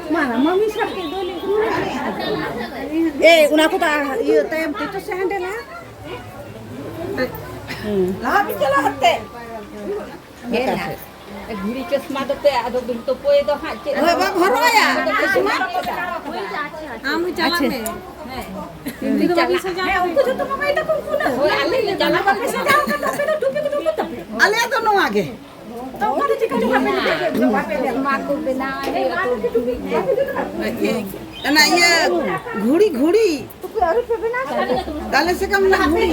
Mana mami sakit dulu. Unaku tak iya tem itu sandal lah. Lah bicara hati. Giri ke smart te ado bintu poe do ha che. Oh bang horo ya. Amu jalan me. Hindi ko bisa jalan. Aku tuh tuh mama itu kumpuna. Oh ale jalan Apa bisa jalan kan tapi dupi tapi. Ale itu no age. Tahu kan jika juga aku bina Anak iya घुड़ी काले से कम ना घुड़ी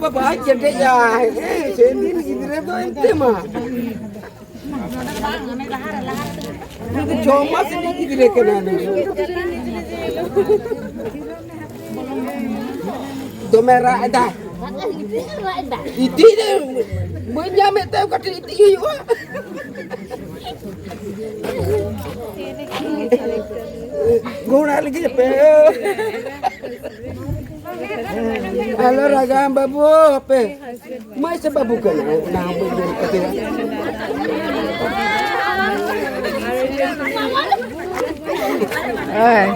Bapak aja deh ya, sendiri gini tuh ente mah. Itu cuma sedikit deh kenaan. Itu merah ada. Itu deh, banyak metode kata itu juga. Guna lagi pe. Halo ragam babu apa? Mai sebab bukan nah betul kata. Hei.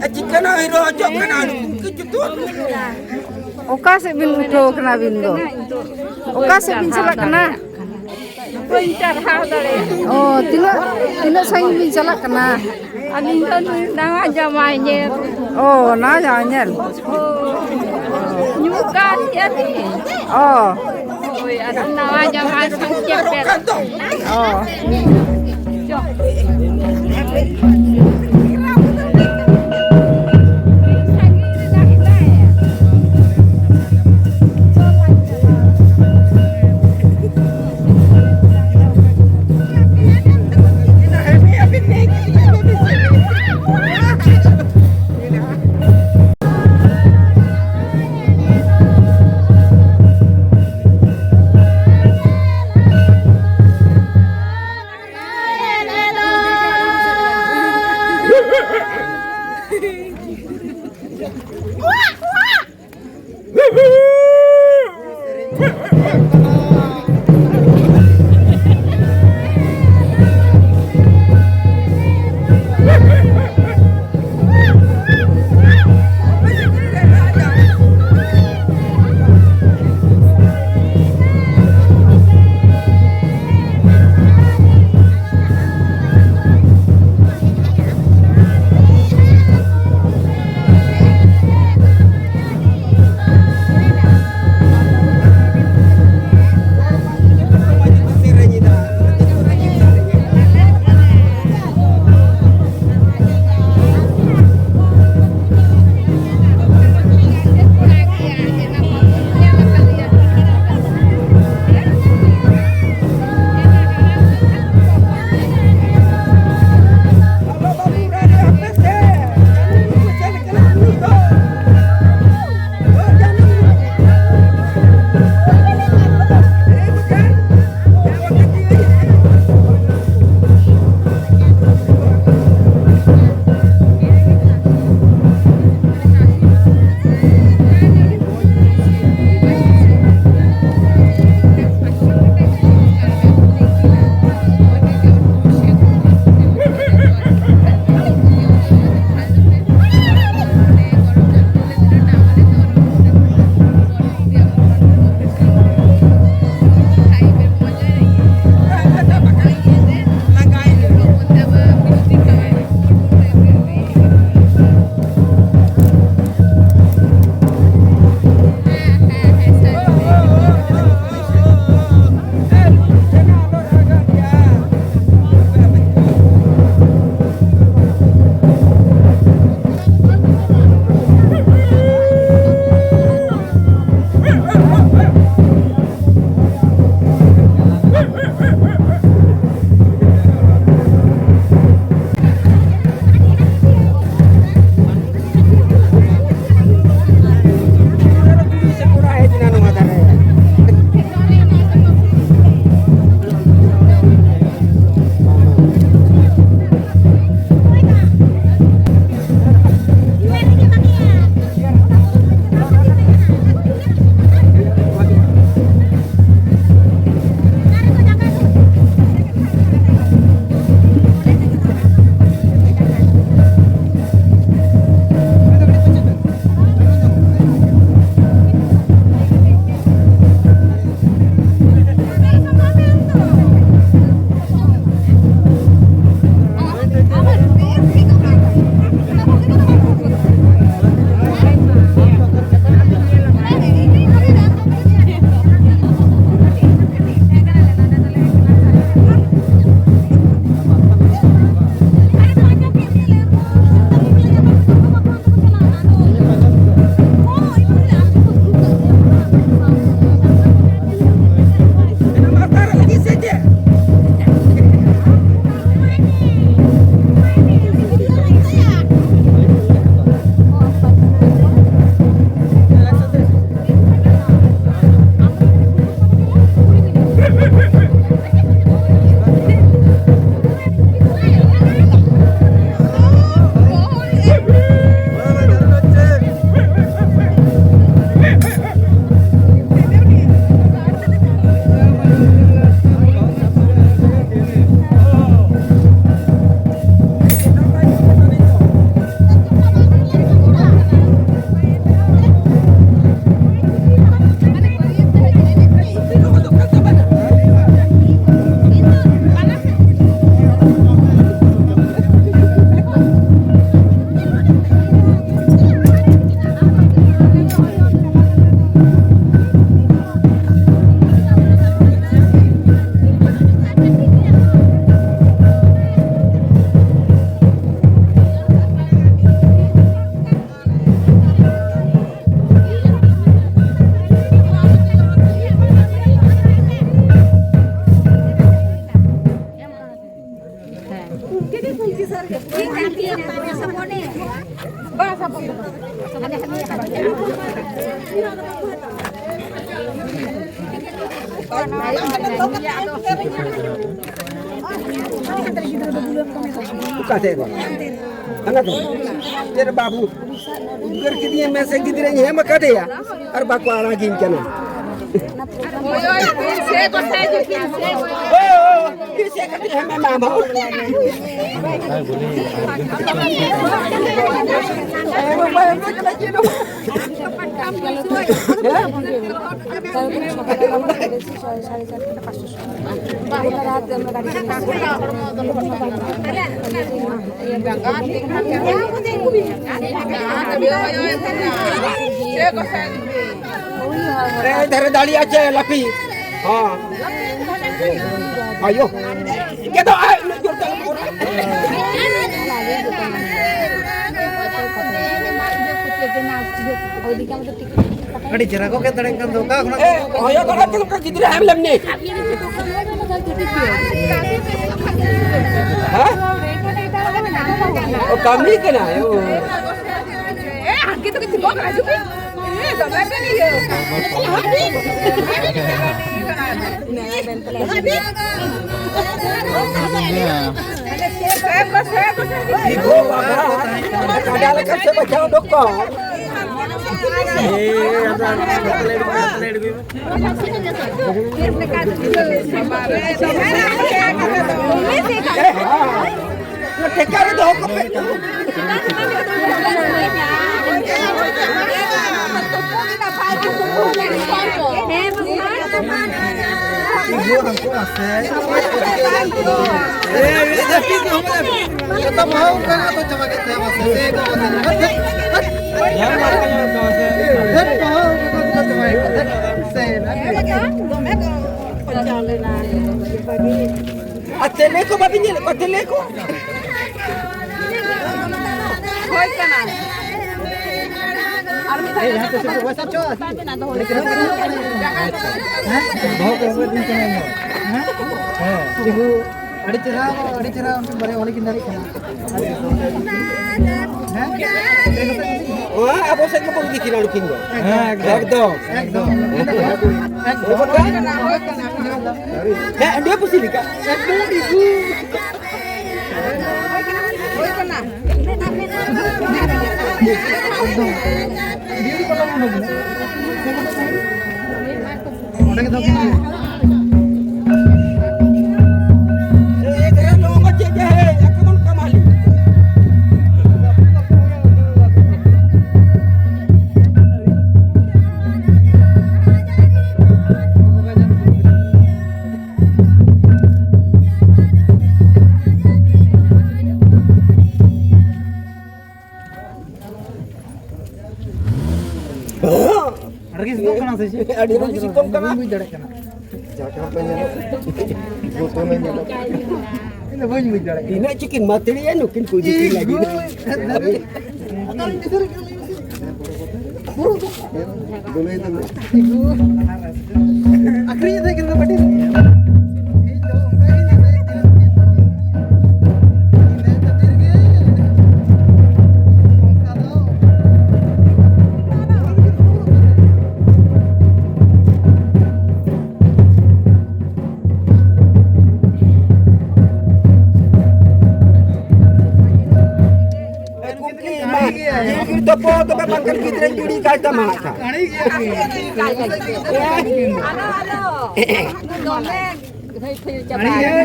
Jika nak hero ajak kena kejutut. Oka se bin uto kena bindo. Oka se bin salak kena. Pintar ha dale. Oh, tina saing bin salak kena. Aling kan nang aja mainnya. Oh, na jangan. Nyukan ya ni. Oh. Oh, ada nang aja main sang cepet. Oh. Kasih kok. Anak tuh. Jadi babu. गर के दिए में से गिर रही है मका दे या और बाको आना गिन के ना से को से जो ओ किसे करती है मैं मामा इधर दाढ़ी आचे लपी हाँ ayo kita अड़ी जरा को के तड़े kan doka khona ayo kalau kita gidre ham lamne hah oh kami kena yo gitu gitu kok aja bi gambar ni yo ibu ada lekat se bachao dokko ठेका रे दो ibu हमको आसे kita mau kan atau coba kita masih se ko yang makanya kau se mau kita coba se atele ko babinye atele ko होय कना यहाँ तो सिर्फ वैसा चो बहुत दिन के नहीं है इबू अड़ी चरा उनको बड़े वाले की नारी खाना wah apa saya kepung bikin alu kingo एकदम dia pusing kak होय कना बियूटी पार्लर में होगी उन्हें के दोगे एक लोगों को चाहिए है अकमन कमाली अड़गी से कौन से अड़ी रोजी कम कमा मुझे डरे कना जाकर पहले फोटो में नहीं इन्हें वही मुझे डरे ina chicken materi ya nukin ko dikin lagi बोले तो आखिरी ये कितना बड़ी तो पो तो बंकर कितने जुड़ी का तमा था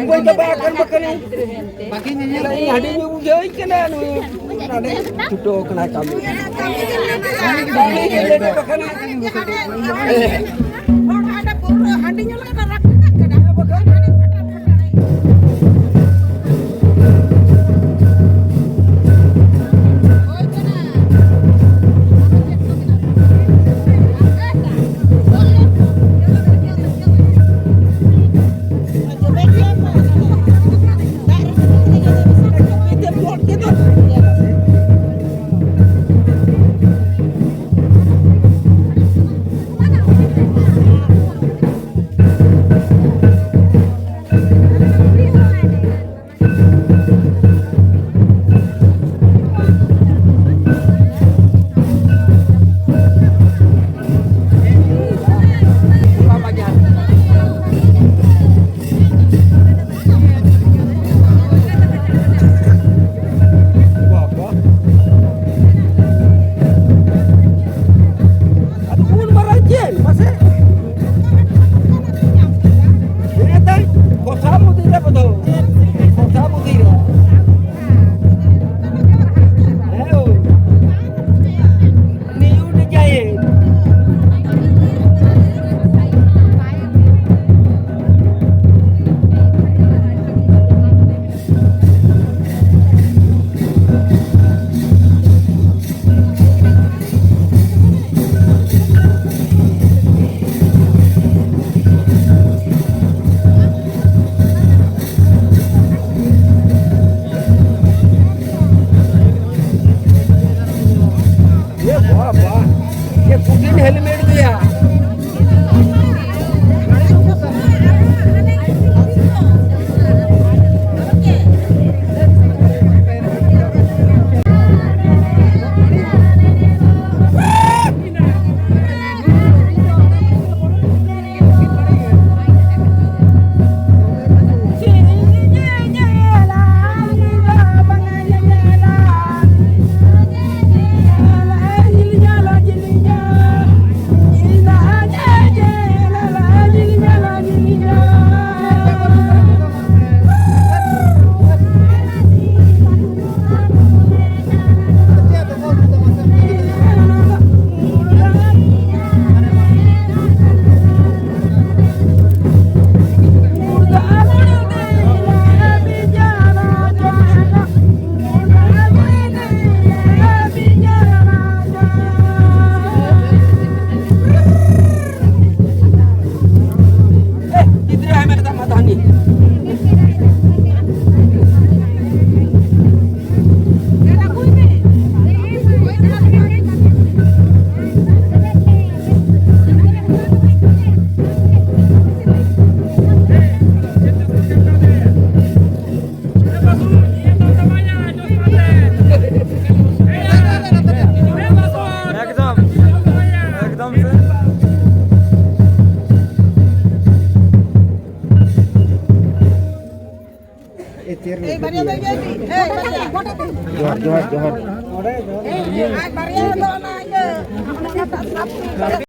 कोई तो बंकर बकरी बाकी नहीं hadi ni ujoi kena nu ade tuto kena kami ada pura handinya lah kan rakna kada ये कुकिंग हेलमेट दिया जोहर जोहर जोहर